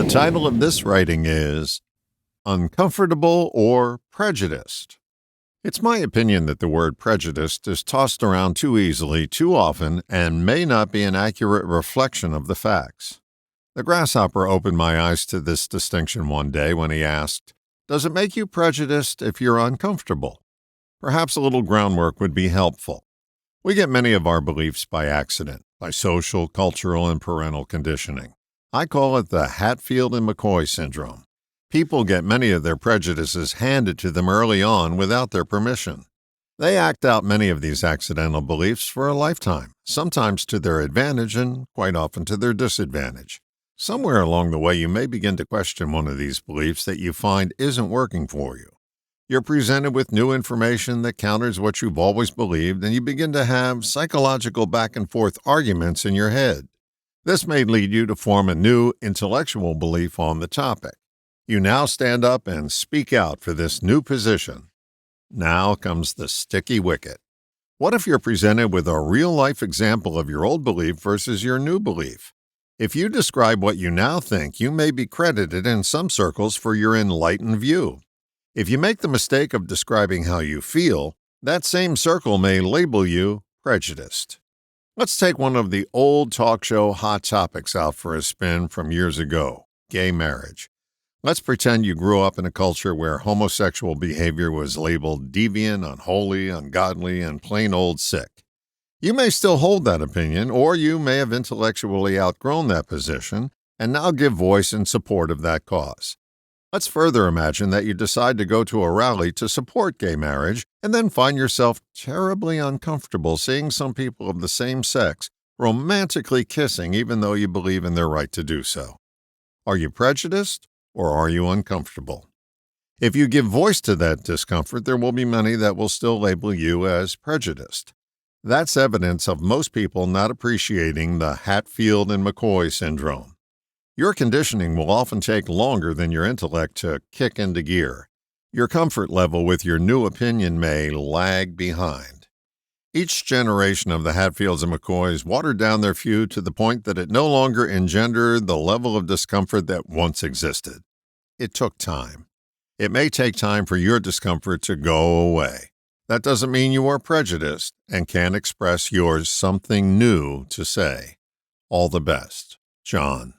title of this writing is Uncomfortable or Prejudiced. It's my opinion that the word prejudiced is tossed around too easily, too often, and may not be an accurate reflection of the facts. The grasshopper opened my eyes to this distinction one day when he asked, "Does it make you prejudiced if you're uncomfortable?" Perhaps a little groundwork would be helpful. We get many of our beliefs by accident, by social, cultural, and parental conditioning. I call it the Hatfield and McCoy syndrome. People get many of their prejudices handed to them early on without their permission. They act out many of these accidental beliefs for a lifetime, sometimes to their advantage and quite often to their disadvantage. Somewhere along the way, you may begin to question one of these beliefs that you find isn't working for you. You're presented with new information that counters what you've always believed, and you begin to have psychological back-and-forth arguments in your head. This may lead you to form a new intellectual belief on the topic. You now stand up and speak out for this new position. Now comes the sticky wicket. What if you're presented with a real-life example of your old belief versus your new belief? If you describe what you now think, you may be credited in some circles for your enlightened view. If you make the mistake of describing how you feel, that same circle may label you prejudiced. Let's take one of the old talk show hot topics out for a spin from years ago, gay marriage. Let's pretend you grew up in a culture where homosexual behavior was labeled deviant, unholy, ungodly, and plain old sick. You may still hold that opinion, or you may have intellectually outgrown that position and now give voice in support of that cause. Let's further imagine that you decide to go to a rally to support gay marriage and then find yourself terribly uncomfortable seeing some people of the same sex romantically kissing even though you believe in their right to do so. Are you prejudiced or are you uncomfortable? If you give voice to that discomfort, there will be many that will still label you as prejudiced. That's evidence of most people not appreciating the Hatfield and McCoy syndrome. Your conditioning will often take longer than your intellect to kick into gear. Your comfort level with your new opinion may lag behind. Each generation of the Hatfields and McCoys watered down their feud to the point that it no longer engendered the level of discomfort that once existed. It took time. It may take time for your discomfort to go away. That doesn't mean you are prejudiced and can't express your something new to say. All the best, John.